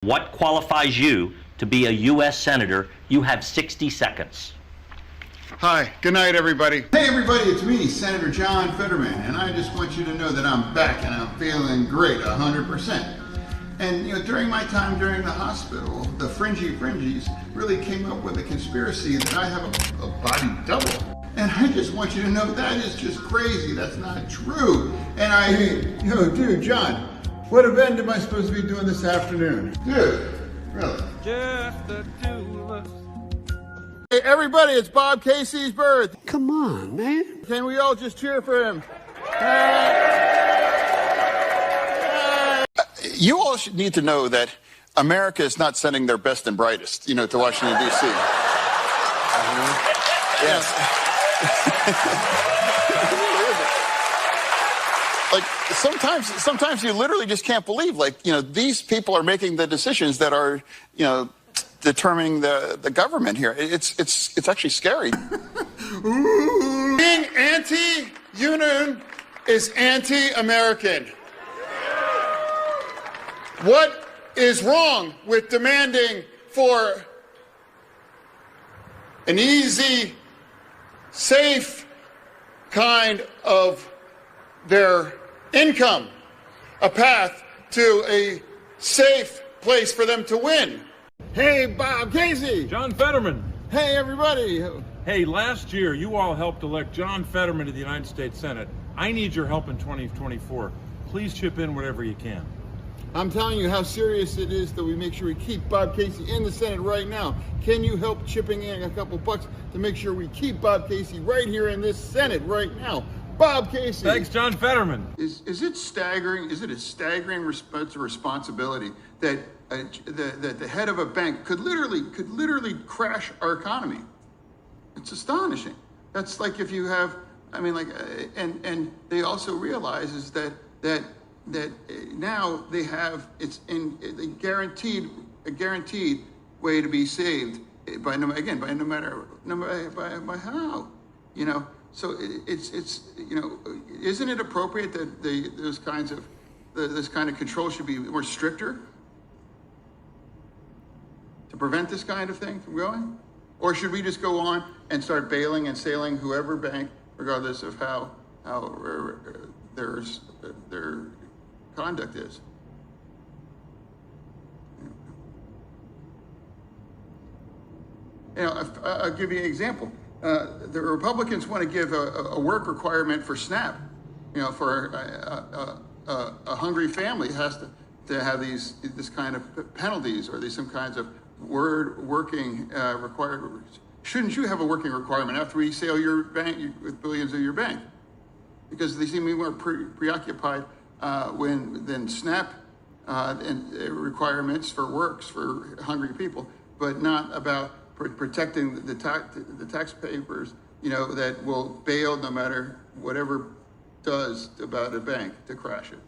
What qualifies you to be a U.S. Senator? You have 60 seconds. Hi, good night, everybody. Hey, everybody, it's me, Senator John Fetterman, and I just want you to know that I'm back and I'm feeling great, 100%. And, during my time during the hospital, the Fringies really came up with a conspiracy that I have a body double. And I just want you to know that is just crazy. That's not true. And dude, John, what event am I supposed to be doing this afternoon? Dude, really? Just the two of us. Hey, everybody, it's Bob Casey's birth. Come on, man. Can we all just cheer for him? You all should need to know that America is not sending their best and brightest, to Washington, D.C. Yes. Like, sometimes you literally just can't believe, these people are making the decisions that are, determining the government here. It's actually scary. Being anti-union is anti-American. What is wrong with demanding for an easy, safe kind of their income, a path to a safe place for them to win? Hey, Bob Casey. John Fetterman. Hey, everybody. Hey, last year you all helped elect John Fetterman to the United States Senate. I need your help in 2024. Please chip in whatever you can. I'm telling you how serious it is that we make sure we keep Bob Casey in the Senate right now. Can you help chipping in a couple bucks to make sure we keep Bob Casey right here in this Senate right now? Bob Casey. Thanks, John Fetterman. Is it staggering? Is it a staggering responsibility that the head of a bank could literally crash our economy? It's astonishing. That's like if you have, and they also realize is that now they have a guaranteed way to be saved by how, So isn't it appropriate that this kind of control should be more stricter to prevent this kind of thing from going? Or should we just go on and start bailing and sailing whoever bank, regardless of how their conduct is? I'll give you an example. The Republicans want to give a work requirement for SNAP. For a hungry family has to have this kind of penalties or some kinds of working required. Shouldn't you have a working requirement after we sail your bank with billions of your bank? Because they seem to be more preoccupied than SNAP and requirements for works for hungry people, but not about protecting the taxpayers, that will bail no matter whatever does about a bank to crash it.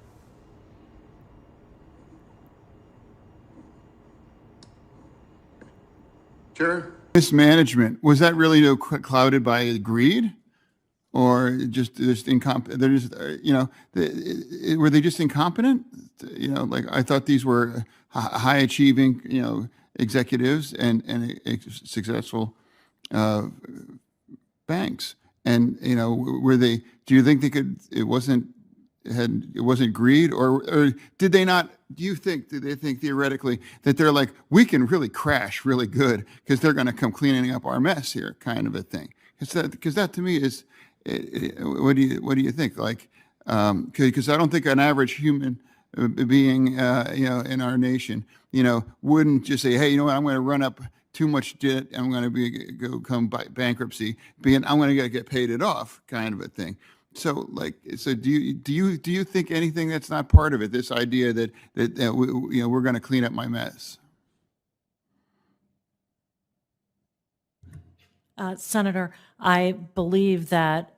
Sure. Mismanagement, was that really clouded by greed? Or just incompetent? They're just, were they just incompetent? I thought these were high achieving, executives and successful banks. And were they? Do you think they could? It wasn't greed, or did they not? Did they think theoretically that they're like, we can really crash really good because they're going to come cleaning up our mess here, kind of a thing? Because that to me is. What do you think? Because I don't think an average human being, in our nation, wouldn't just say, hey, I'm going to run up too much debt. I'm going to come by bankruptcy. I'm going to get paid it off, kind of a thing. So, do you think anything that's not part of it? This idea that we're going to clean up my mess. Senator, I believe that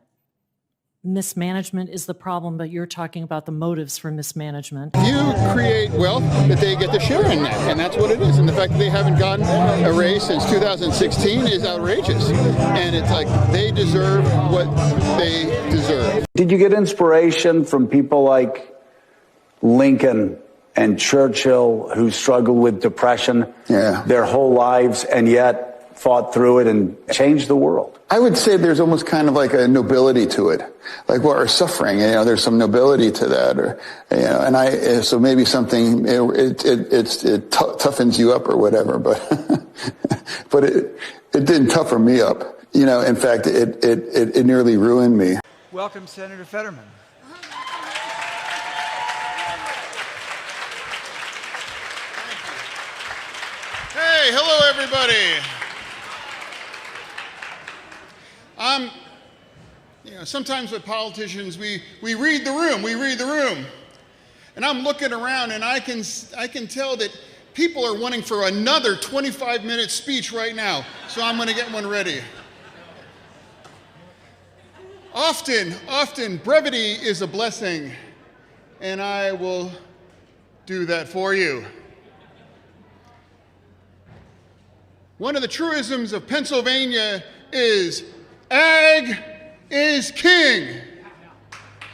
mismanagement is the problem, but you're talking about the motives for mismanagement. You create wealth that they get to share in that, and that's what it is. And the fact that they haven't gotten a raise since 2016 is outrageous. And it's like they deserve what they deserve. Did you get inspiration from people like Lincoln and Churchill, who struggled with depression their whole lives and yet fought through it and changed the world. I would say there's almost kind of like a nobility to it, like what our suffering. There's some nobility to that, or and so maybe something it toughens you up or whatever, but but it didn't toughen me up. In fact, it nearly ruined me. Welcome, Senator Fetterman. Hey, hello, everybody. Sometimes with politicians, we read the room, and I'm looking around, and I can tell that people are wanting for another 25-minute speech right now, so I'm going to get one ready. Often, brevity is a blessing, and I will do that for you. One of the truisms of Pennsylvania is ag is king.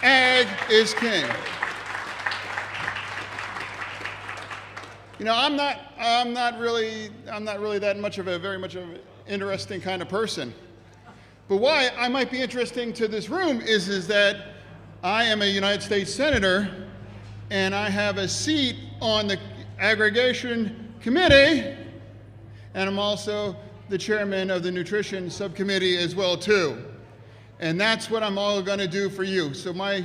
Ag is king. I'm not really that much of an interesting kind of person. But why I might be interesting to this room is that I am a United States Senator, and I have a seat on the Aggregation Committee, and I'm also the chairman of the Nutrition Subcommittee as well, too. And that's what I'm all going to do for you. So I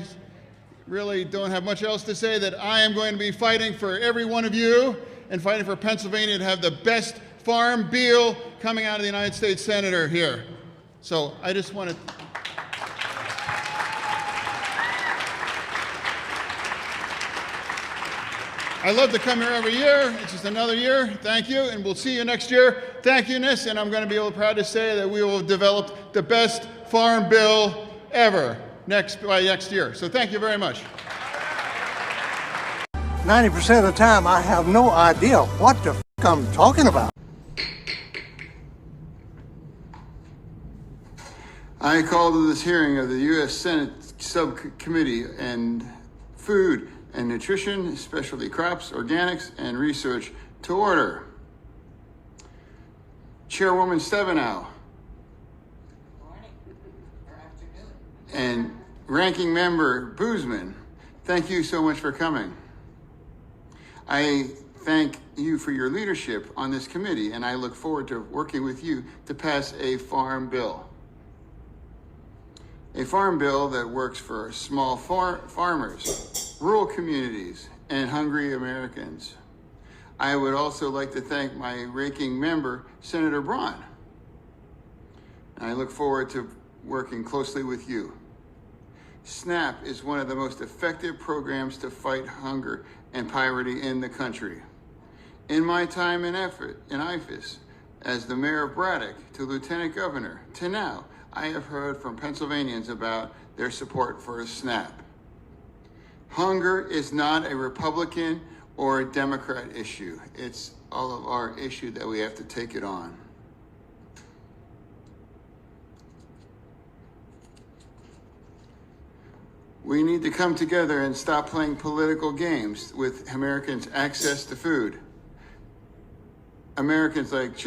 really don't have much else to say, that I am going to be fighting for every one of you and fighting for Pennsylvania to have the best farm bill coming out of the United States Senator here. So I just want to... I love to come here every year. It's just another year. Thank you, and we'll see you next year. Thank you, Nis, and I'm going to be proud to say that we will have developed the best farm bill ever by next year. So thank you very much. 90% of the time, I have no idea what the f*** I'm talking about. I call to this hearing of the U.S. Senate Subcommittee and Food and Nutrition, Specialty Crops, Organics, and Research to order. Chairwoman Stabenow. And Ranking Member Boozman, thank you so much for coming. I thank you for your leadership on this committee, and I look forward to working with you to pass a farm bill. A farm bill that works for small farmers, rural communities, and hungry Americans. I would also like to thank my ranking member, Senator Braun. I look forward to working closely with you. SNAP is one of the most effective programs to fight hunger and poverty in the country. In my time and effort in IFAS, as the mayor of Braddock to lieutenant governor to now, I have heard from Pennsylvanians about their support for SNAP. Hunger is not a Republican or a Democrat issue. It's all of our issue that we have to take it on. We need to come together and stop playing political games with Americans' access to food. Americans like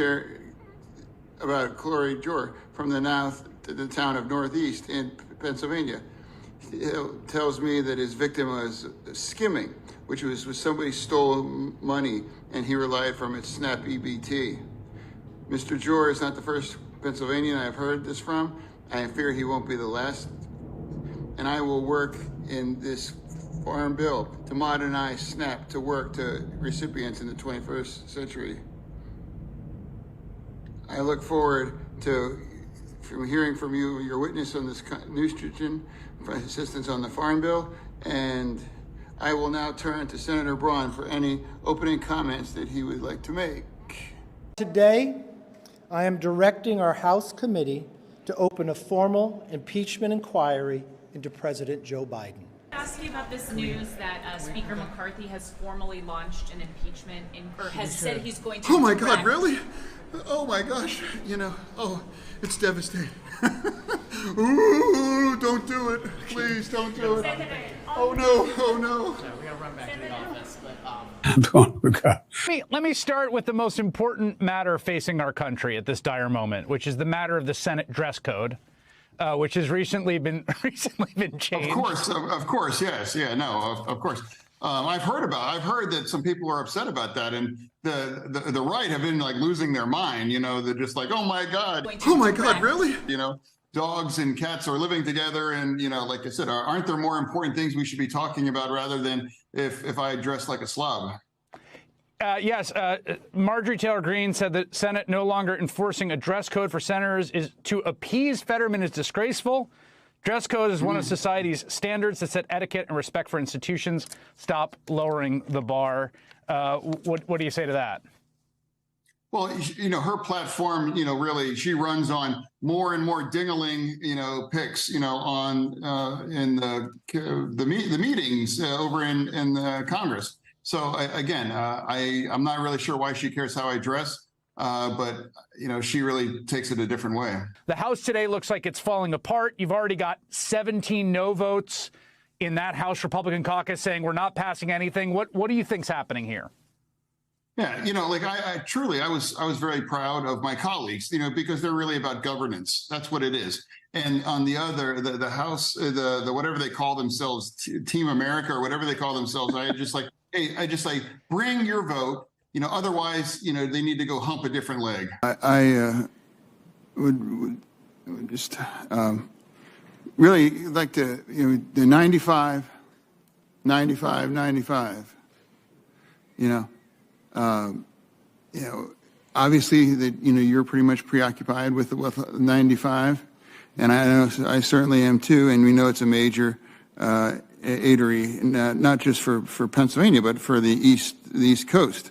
about Corey Jor from the town of Northeast in Pennsylvania. He tells me that his victim was skimming, which was when somebody stole money and he relied from its SNAP EBT. Mr. Jor is not the first Pennsylvanian I've heard this from. I fear he won't be the last. And I will work in this farm bill to modernize SNAP to work to recipients in the 21st century. I look forward to hearing from you, your witness on this nutrition assistance on the farm bill, and I will now turn to Senator Braun for any opening comments that he would like to make. Today, I am directing our House committee to open a formal impeachment inquiry into President Joe Biden. Ask you about this news that Speaker McCarthy has formally launched an impeachment or has said he's going to. Oh my God, really? Oh my gosh, it's devastating. Ooh, don't do it. Please don't do it. Oh no, oh no. run back to the office, but Let me start with the most important matter facing our country at this dire moment, which is the matter of the Senate dress code, which has recently been changed. Of course, yes, yeah, no, of course. I've heard that some people are upset about that, and the right have been like losing their mind. You know, they're just like, oh my God, really? You know, dogs and cats are living together, and you know, like I said, aren't there more important things we should be talking about rather than if I dress like a slob? Yes, Marjorie Taylor Greene said that Senate no longer enforcing a dress code for senators is to appease Fetterman is disgraceful. Dress code is one of society's standards that set etiquette and respect for institutions. Stop lowering the bar. What do you say to that? Well, you know, her platform, you know, really, she runs on more and more dingling, you know, picks, you know, on in the meetings over in Congress. So again, I'm not really sure why she cares how I dress. But, you know, she really takes it a different way. The House today looks like it's falling apart. You've already got 17 no votes in that House Republican caucus saying we're not passing anything. What do you think's happening here? Yeah, you know, like I truly, I was very proud of my colleagues, you know, because they're really about governance. That's what it is. And on the other, the House, the whatever they call themselves, Team America or whatever they call themselves, I just like, bring your vote. You know, otherwise, you know, they need to go hump a different leg. I would just really like to, you know, the 95, you know, obviously that, you know, you're pretty much preoccupied with 95, and I know I certainly am too, and we know it's a major aidery, not just for Pennsylvania, but for the East Coast.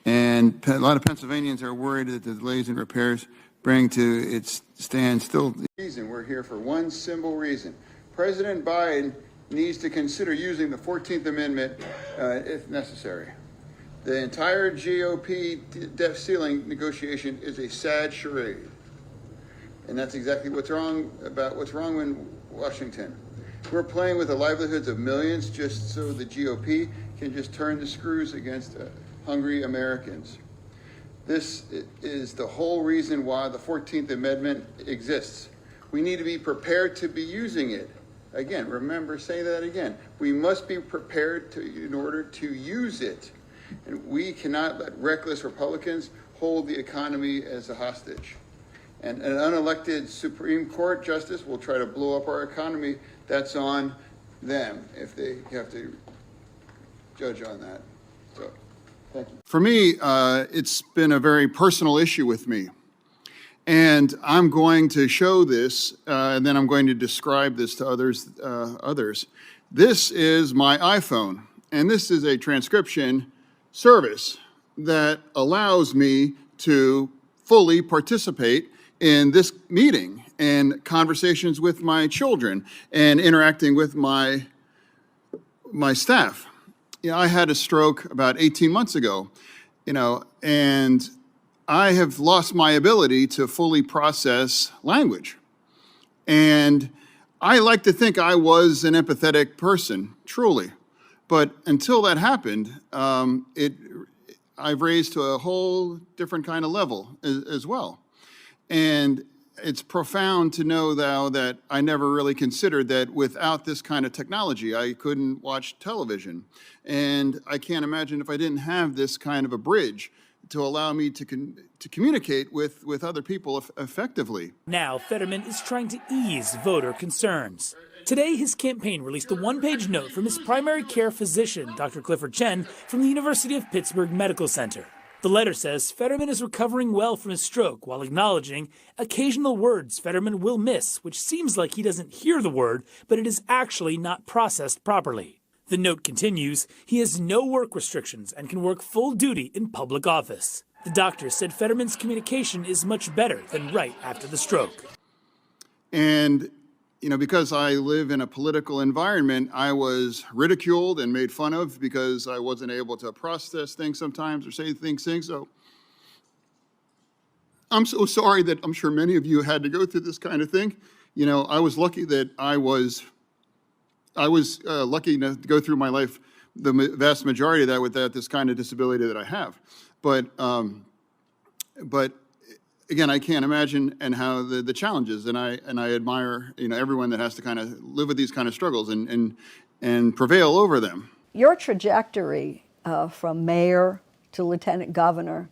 And a lot of Pennsylvanians are worried that the delays in repairs bring to its standstill. We're here for one simple reason. President Biden needs to consider using the 14th Amendment if necessary. The entire GOP debt ceiling negotiation is a sad charade. And that's exactly what's wrong in Washington. We're playing with the livelihoods of millions just so the GOP can just turn the screws against hungry Americans. This is the whole reason why the 14th Amendment exists. We need to be prepared to be using it. Again, remember, say that again. We must be prepared in order to use it. And we cannot let reckless Republicans hold the economy as a hostage. And an unelected Supreme Court justice will try to blow up our economy. That's on them if they have to judge on that. So. For me, it's been a very personal issue with me. And I'm going to show this, and then I'm going to describe this to others. This is my iPhone, and this is a transcription service that allows me to fully participate in this meeting and conversations with my children and interacting with my staff. You know, I had a stroke about 18 months ago, you know, and I have lost my ability to fully process language. And I like to think I was an empathetic person, truly. But until that happened, I've raised to a whole different kind of level as well. And it's profound to know, though, that I never really considered that without this kind of technology, I couldn't watch television. And I can't imagine if I didn't have this kind of a bridge to allow me to communicate with other people effectively. Now, Fetterman is trying to ease voter concerns. Today, his campaign released a one-page note from his primary care physician, Dr. Clifford Chen, from the University of Pittsburgh Medical Center. The letter says Fetterman is recovering well from his stroke while acknowledging occasional words Fetterman will miss, which seems like he doesn't hear the word, but it is actually not processed properly. The note continues, he has no work restrictions and can work full duty in public office. The doctor said Fetterman's communication is much better than right after the stroke. And you know, because I live in a political environment, I was ridiculed and made fun of because I wasn't able to process things sometimes or say things. So I'm so sorry that I'm sure many of you had to go through this kind of thing. You know, I was lucky that I was lucky enough to go through my life the vast majority of that without this kind of disability that I have. But again, I can't imagine and how the challenges, and I admire everyone that has to kind of live with these kind of struggles and prevail over them. Your trajectory from mayor to lieutenant governor,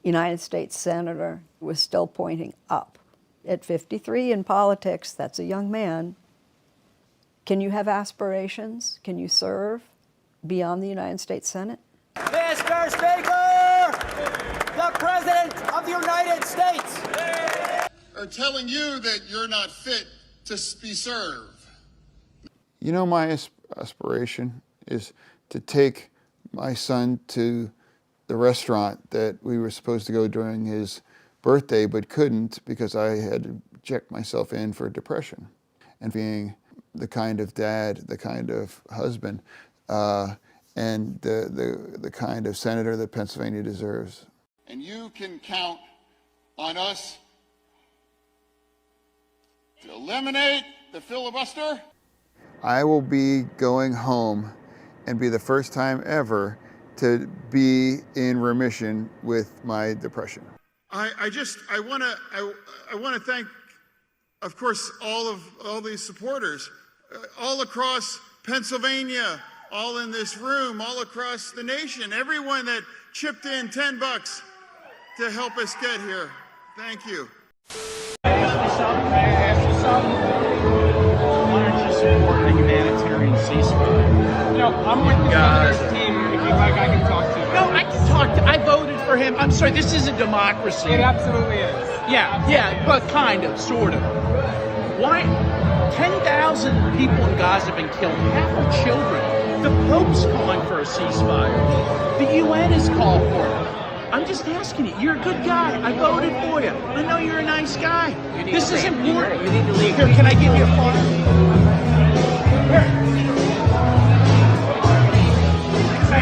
United States senator, was still pointing up. At 53 in politics, that's a young man. Can you have aspirations? Can you serve beyond the United States Senate? Mr. Speaker, the President of the United States are telling you that you're not fit to be served. My aspiration is to take my son to the restaurant that we were supposed to go during his birthday but couldn't because I had to check myself in for depression. And being the kind of dad, the kind of husband, and the kind of senator that Pennsylvania deserves. And you can count on us to eliminate the filibuster. I will be going home and be the first time ever to be in remission with my depression. I want to thank, of course, all these supporters all across Pennsylvania, all in this room, all across the nation, everyone that chipped in $10 to help us get here. Thank you. May I ask you something? Why don't you support a humanitarian ceasefire? No, I'm with the governor's team. If you'd like, I can talk to you. No, I can talk to. I voted for him. I'm sorry, this is a democracy. It absolutely is. Yeah, but kind of, sort of. Why? 10,000 people in Gaza have been killed. Half are children. The Pope's calling for a ceasefire. The UN has called for it. I'm just asking you. You're a good guy. I voted for you. I know you're a nice guy. This is important. You need to leave. Here, can I give you a phone? Here. I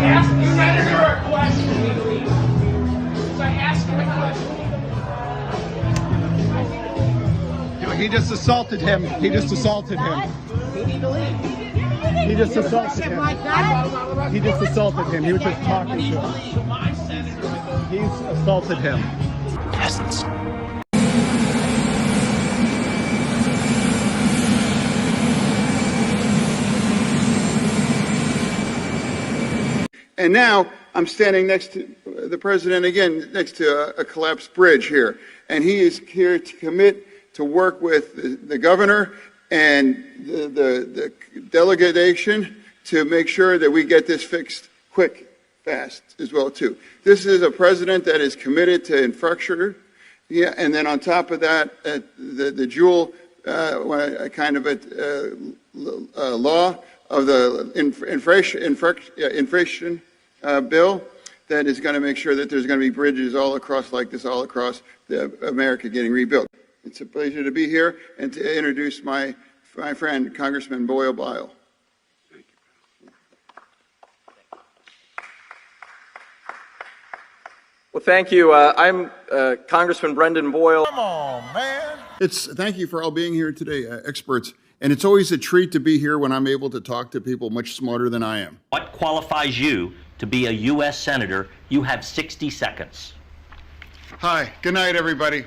asked you Senator a question. I asked him a question. He just assaulted him. He just assaulted him. You need to leave. He just assaulted him. He just assaulted him. He was just talking to him. He's assaulted him. Peasants. And now I'm standing next to the president again, next to a collapsed bridge here. And he is here to commit to work with the governor and the delegation to make sure that we get this fixed quick, fast as well too. This is a president that is committed to infrastructure, and then on top of that, the dual kind of law of the inflation bill that is going to make sure that there's going to be bridges all across like this, all across America getting rebuilt. It's a pleasure to be here and to introduce my friend, Congressman Boyle Bile. Well, thank you. I'm Congressman Brendan Boyle. Come on, man. Thank you for all being here today, experts. And it's always a treat to be here when I'm able to talk to people much smarter than I am. What qualifies you to be a U.S. Senator? You have 60 seconds. Hi, good night, everybody.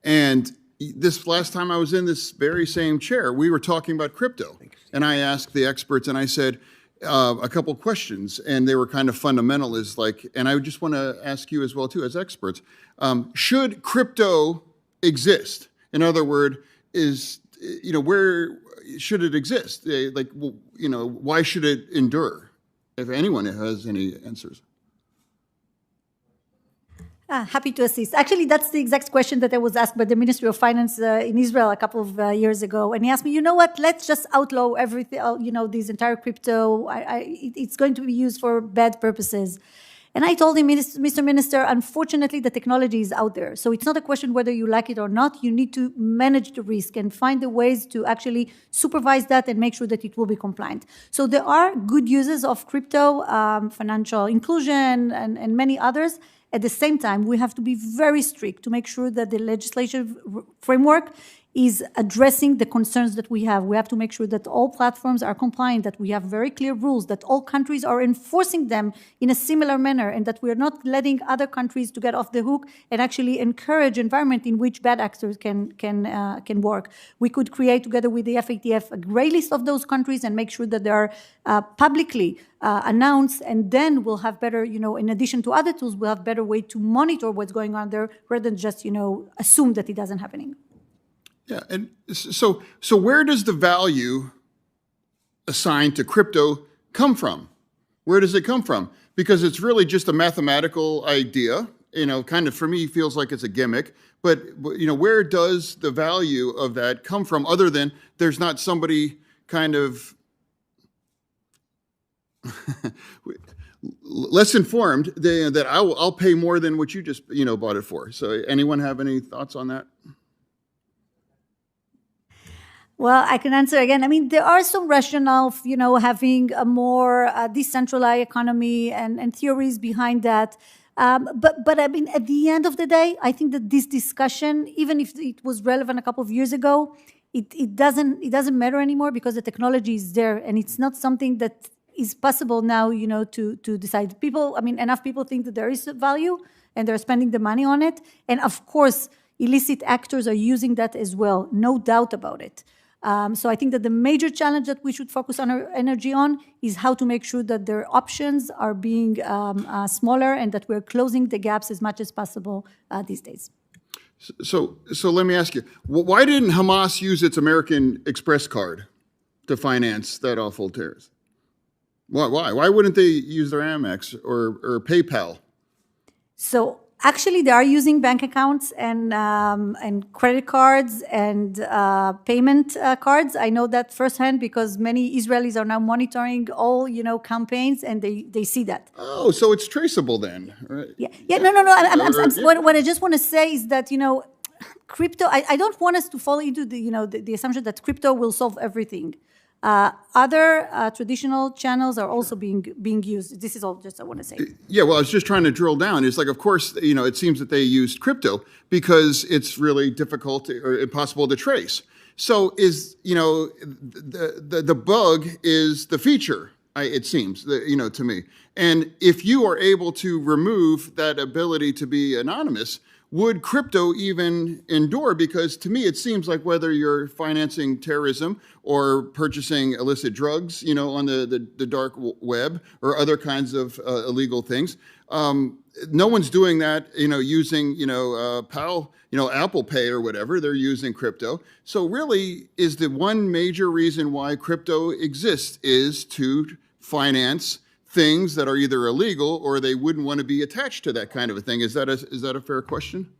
And this last time I was in this very same chair, we were talking about crypto. And I asked the experts and I said a couple questions, and they were kind of fundamental, and I just want to ask you as well too, as experts, should crypto exist? In other words, where should it exist? Why should it endure? If anyone has any answers. Happy to assist. Actually, that's the exact question that I was asked by the Ministry of Finance in Israel a couple of years ago. And he asked me, you know what, let's just outlaw everything, this entire crypto. It's going to be used for bad purposes. And I told him, Mr. Minister, unfortunately, the technology is out there. So it's not a question whether you like it or not. You need to manage the risk and find the ways to actually supervise that and make sure that it will be compliant. So there are good uses of crypto, financial inclusion, and many others. At the same time, we have to be very strict to make sure that the legislative framework is addressing the concerns that we have. We have to make sure that all platforms are compliant, that we have very clear rules, that all countries are enforcing them in a similar manner, and that we are not letting other countries to get off the hook and actually encourage environment in which bad actors can work. We could create, together with the FATF, a gray list of those countries and make sure that they are publicly announced, and then we'll have better, in addition to other tools, we'll have better way to monitor what's going on there rather than just, assume that it doesn't happening. Yeah, and so where does the value assigned to crypto come from? Where does it come from? Because it's really just a mathematical idea, kind of for me feels like it's a gimmick, but where does the value of that come from other than there's not somebody kind of less informed that I'll pay more than what you just, bought it for. So anyone have any thoughts on that? Well, I can answer again. I mean, there are some rationale, having a more decentralized economy and theories behind that. But I mean, at the end of the day, I think that this discussion, even if it was relevant a couple of years ago, it doesn't matter anymore because the technology is there, and it's not something that is possible now, to decide. Enough people think that there is value, and they're spending the money on it. And of course, illicit actors are using that as well, no doubt about it. So I think that the major challenge that we should focus on our energy on is how to make sure that their options are being smaller and that we're closing the gaps as much as possible these days. So let me ask you, why didn't Hamas use its American Express card to finance that awful terrorist? Why? Why wouldn't they use their Amex or PayPal? So actually, they are using bank accounts and credit cards and payment cards. I know that firsthand because many Israelis are now monitoring all campaigns, and they see that. Oh, so it's traceable then, right? Yeah. No. What I just want to say is that crypto. I don't want us to fall into the assumption that crypto will solve everything. Other traditional channels are also being used. This is all just I want to say. Yeah, well, I was just trying to drill down. It's like, of course, it seems that they used crypto because it's really difficult or impossible to trace. So is, the bug is the feature, it seems, to me. And if you are able to remove that ability to be anonymous, would crypto even endure? Because to me, it seems like whether you're financing terrorism or purchasing illicit drugs, on the dark web or other kinds of illegal things, no one's doing that, using, Apple Pay or whatever. They're using crypto. So really, is the one major reason why crypto exists is to finance things that are either illegal or they wouldn't want to be attached to that kind of a thing. Is that a fair question?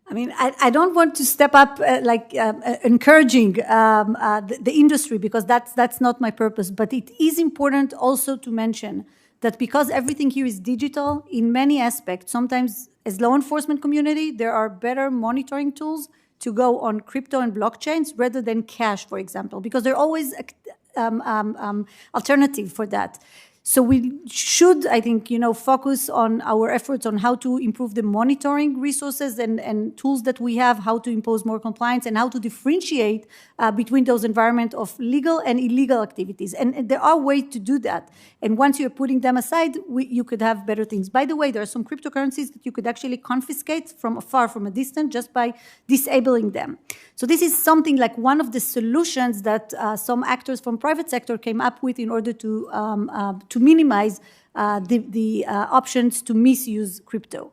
I mean, I don't want to step up encouraging the industry because that's not my purpose. But it is important also to mention that because everything here is digital in many aspects, sometimes as law enforcement community, there are better monitoring tools to go on crypto and blockchains rather than cash, for example, because there are always alternative for that. So we should, I think, focus on our efforts on how to improve the monitoring resources and tools that we have, how to impose more compliance, and how to differentiate between those environments of legal and illegal activities. And there are ways to do that. And once you're putting them aside, you could have better things. By the way, there are some cryptocurrencies that you could actually confiscate from afar, from a distance, just by disabling them. So this is something like one of the solutions that some actors from private sector came up with in order to minimize the options to misuse crypto.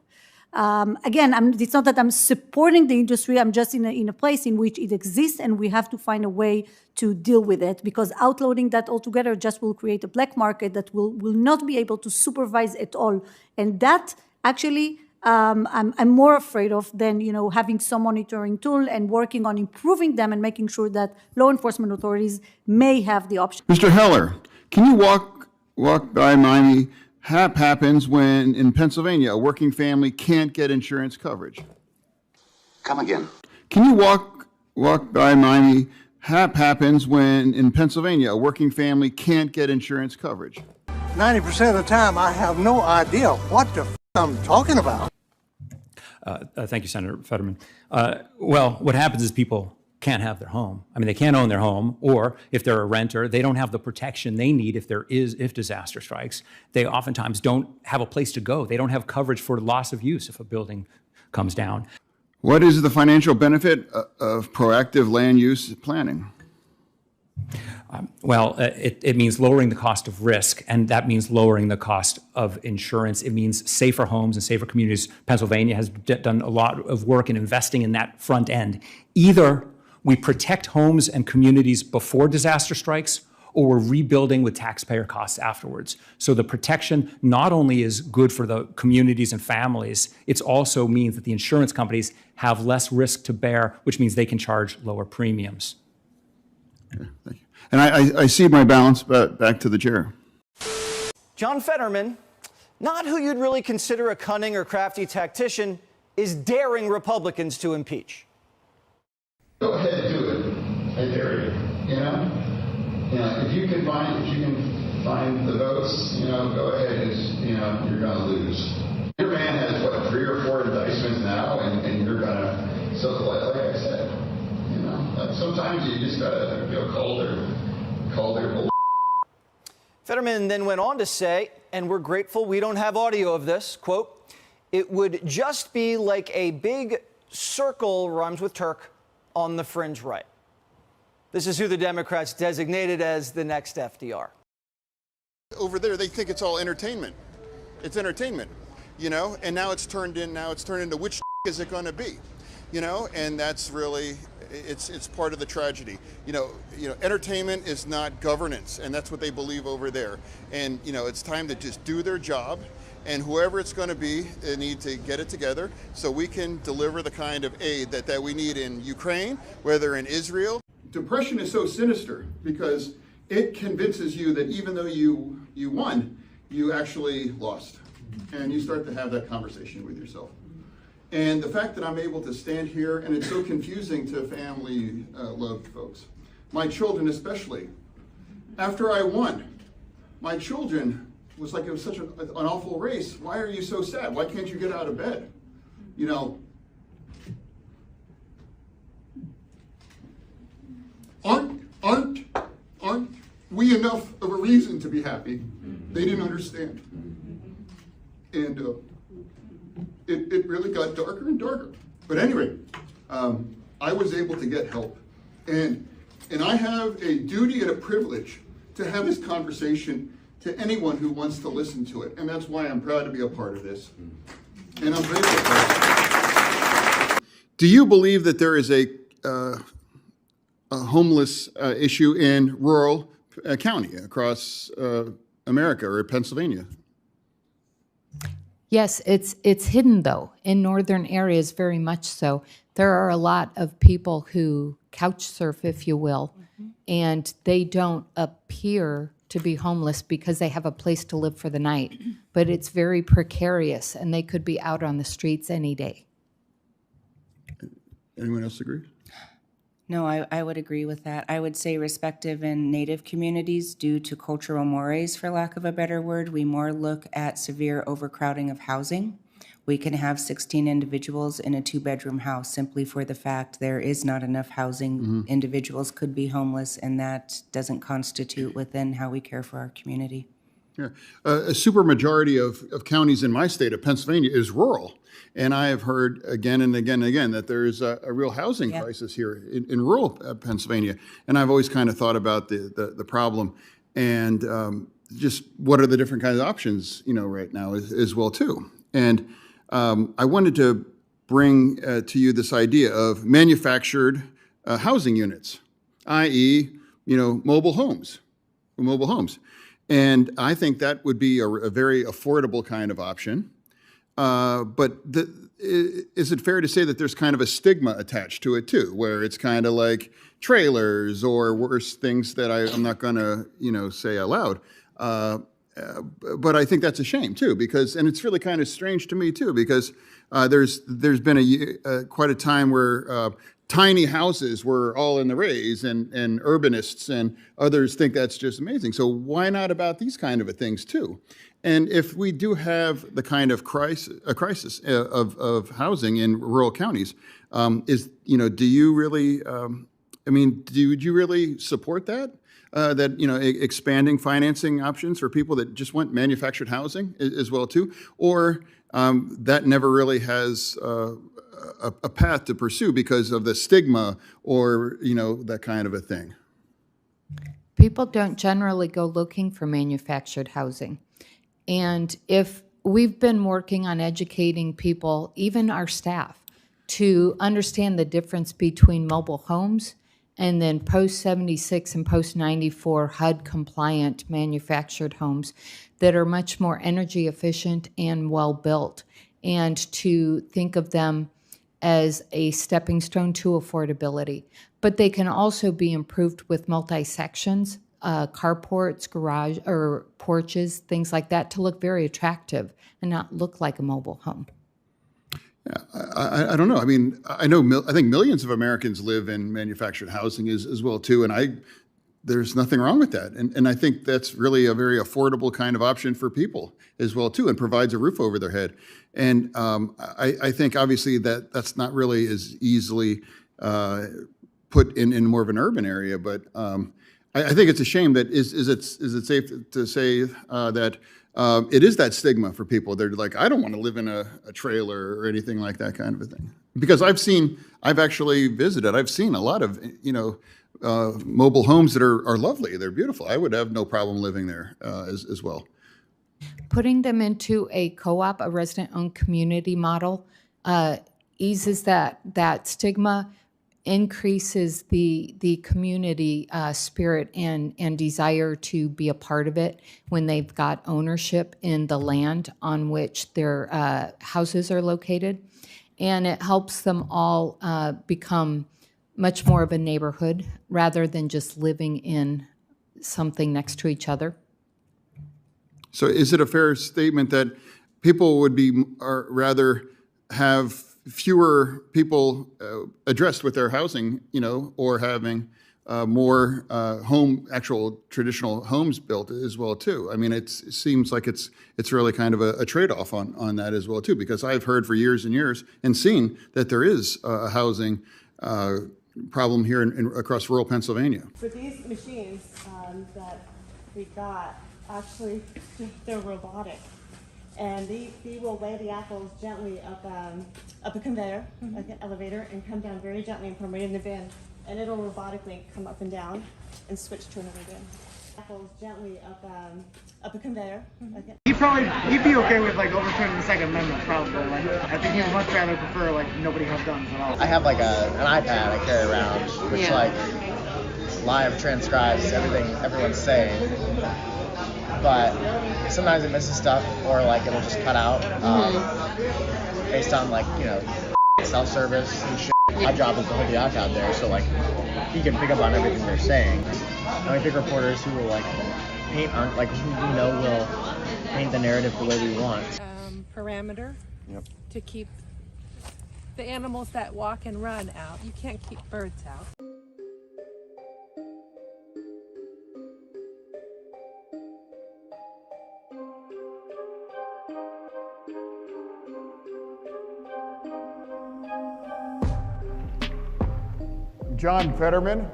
Again, it's not that I'm supporting the industry. I'm just in a place in which it exists, and we have to find a way to deal with it, because outlawing that altogether just will create a black market that will not be able to supervise at all. And that actually I'm more afraid of than having some monitoring tool and working on improving them and making sure that law enforcement authorities may have the option. Mr. Heller, can you walk by Miami? Happens when in Pennsylvania a working family can't get insurance coverage. Come again. Can you walk by Miami? Happens when in Pennsylvania a working family can't get insurance coverage. 90% of the time I have no idea what the I'm talking about. Thank you, Senator Fetterman. Well, what happens is people can't have their home. I mean, they can't own their home, or if they're a renter, they don't have the protection they need if disaster strikes. They oftentimes don't have a place to go. They don't have coverage for loss of use if a building comes down. What is the financial benefit of proactive land use planning? Well, it means lowering the cost of risk, and that means lowering the cost of insurance. It means safer homes and safer communities. Pennsylvania has done a lot of work in investing in that front end. Either we protect homes and communities before disaster strikes, or we're rebuilding with taxpayer costs afterwards. So the protection not only is good for the communities and families, it also means that the insurance companies have less risk to bear, which means they can charge lower premiums. Okay, thank you. And I see my balance, but back to the chair. John Fetterman, not who you'd really consider a cunning or crafty tactician, is daring Republicans to impeach. Go ahead and do it. I dare you. You know, if you can find the votes, go ahead. You're going to lose. Your man has what, 3 or 4 indictments now, and you're going to. So like I said, sometimes you just got to feel colder. Fetterman then went on to say, and we're grateful we don't have audio of this, quote, "It would just be like a big circle," rhymes with Turk, "on the fringe right." This is who the Democrats designated as the next FDR. Over there, they think it's all entertainment. It's entertainment, and now it's turned into which is it going to be, and that's really, it's part of the tragedy. Entertainment is not governance, and that's what they believe over there. And, it's time to just do their job. And whoever it's going to be, they need to get it together so we can deliver the kind of aid that we need in Ukraine, whether in Israel. Depression is so sinister because it convinces you that even though you won, you actually lost. And you start to have that conversation with yourself. And the fact that I'm able to stand here, and it's so confusing to family-loved folks, my children especially, after I won, my children was like, it was such an awful race. Why are you so sad? Why can't you get out of bed? Aren't we enough of a reason to be happy? They didn't understand. And it really got darker and darker. But anyway, I was able to get help. And I have a duty and a privilege to have this conversation to anyone who wants to listen to it. And that's why I'm proud to be a part of this. And I'm grateful for it. Do you believe that there is a homeless issue in rural county across America or Pennsylvania? Yes, it's hidden though. In northern areas, very much so. There are a lot of people who couch surf, if you will, and they don't appear to be homeless because they have a place to live for the night. But it's very precarious, and they could be out on the streets any day. Anyone else agree? No, I would agree with that. I would say respective in Native communities, due to cultural mores, for lack of a better word, we more look at severe overcrowding of housing. We can have 16 individuals in a 2-bedroom house simply for the fact there is not enough housing. Individuals could be homeless, and that doesn't constitute within how we care for our community. Yeah. A supermajority of counties in my state of Pennsylvania is rural. And I have heard again and again and again that there is a real housing crisis here in rural Pennsylvania. And I've always kind of thought about the problem and just what are the different kinds of options, right now as well too. And I wanted to bring to you this idea of manufactured housing units, i.e., mobile homes. And I think that would be a very affordable kind of option. But is it fair to say that there's kind of a stigma attached to it too, where it's kind of like trailers or worse things that I'm not going to, say out loud. But I think that's a shame too, and it's really kind of strange to me too, because there's been quite a time where tiny houses were all in the raise, and urbanists and others think that's just amazing. So why not about these kind of things too? And if we do have the kind of crisis of housing in rural counties, do you really, do you really support that? That expanding financing options for people that just want manufactured housing as well too, or that never really has a path to pursue because of the stigma or that kind of a thing. People don't generally go looking for manufactured housing, and if we've been working on educating people, even our staff, to understand the difference between mobile homes and then post-76 and post-94 HUD-compliant manufactured homes that are much more energy efficient and well-built, and to think of them as a stepping stone to affordability. But they can also be improved with multi-sections, carports, garage, or porches, things like that, to look very attractive and not look like a mobile home. Yeah, I don't know. I mean, I think millions of Americans live in manufactured housing as well too, and there's nothing wrong with that. And I think that's really a very affordable kind of option for people as well too, and provides a roof over their head. And I think obviously that's not really as easily put in more of an urban area, but I think it's a shame that is it safe to say that it is that stigma for people. They're like, I don't want to live in a trailer or anything like that kind of a thing. Because I've actually visited, I've seen a lot of, mobile homes that are lovely. They're beautiful. I would have no problem living there as well. Putting them into a co-op, a resident-owned community model, eases that stigma, increases the community spirit and desire to be a part of it when they've got ownership in the land on which their houses are located. And it helps them all become much more of a neighborhood rather than just living in something next to each other. So is it a fair statement that people would rather have fewer people addressed with their housing, or having more actual traditional homes built as well too? I mean, it seems like it's really kind of a trade-off on that as well too, because I've heard for years and years and seen that there is a housing problem here across rural Pennsylvania. So these machines that we got, actually, they're robotic. And they will lay the apples gently up a conveyor, like an elevator, and come down very gently and put them right in the bin. And it'll robotically come up and down and switch to another bin. Apples gently up a conveyor. He'd be okay with overturning the Second Amendment, probably. I think he'd much rather prefer nobody has guns at all. I have an iPad I carry around, which live transcribes everything everyone's saying. But sometimes it misses stuff, or it'll just cut out based on self-service and shit. My job is to hold the iPad there, so he can pick up on everything they're saying. And we pick reporters who will paint on who will paint the narrative the way we want. Parameter to keep the animals that walk and run out. You can't keep birds out. John Fetterman,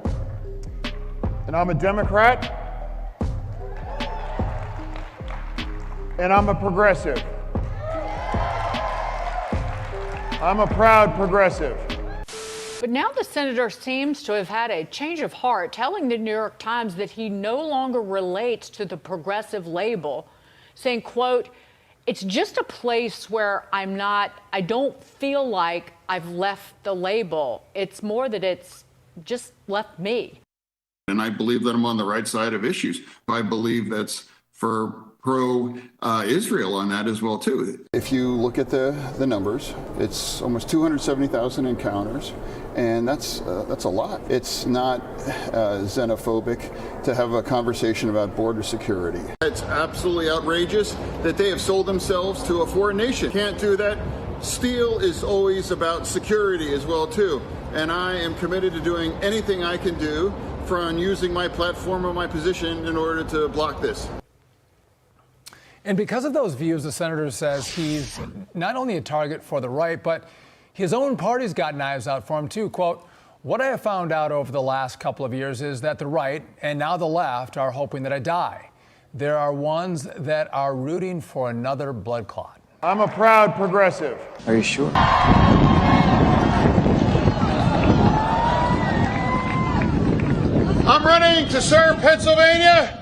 and I'm a Democrat, and I'm a progressive. I'm a proud progressive. But now the senator seems to have had a change of heart, telling the New York Times that he no longer relates to the progressive label, saying, quote, "It's just a place where I don't feel like I've left the label. It's more that it's just left me." And I believe that I'm on the right side of issues. I believe that's for pro-Israel on that as well too. If you look at the numbers, it's almost 270,000 encounters, and that's a lot. It's not xenophobic to have a conversation about border security. It's absolutely outrageous that they have sold themselves to a foreign nation. Can't do that. Steel is always about security as well too. and I am committed to doing anything I can do from using my platform or my position in order to block this. And because of those views, the senator says he's not only a target for the right, but his own party's got knives out for him too. Quote, "What I have found out over the last couple of years is that the right and now the left are hoping that I die. There are ones that are rooting for another blood clot." I'm a proud progressive. Are you sure? I'm running to serve Pennsylvania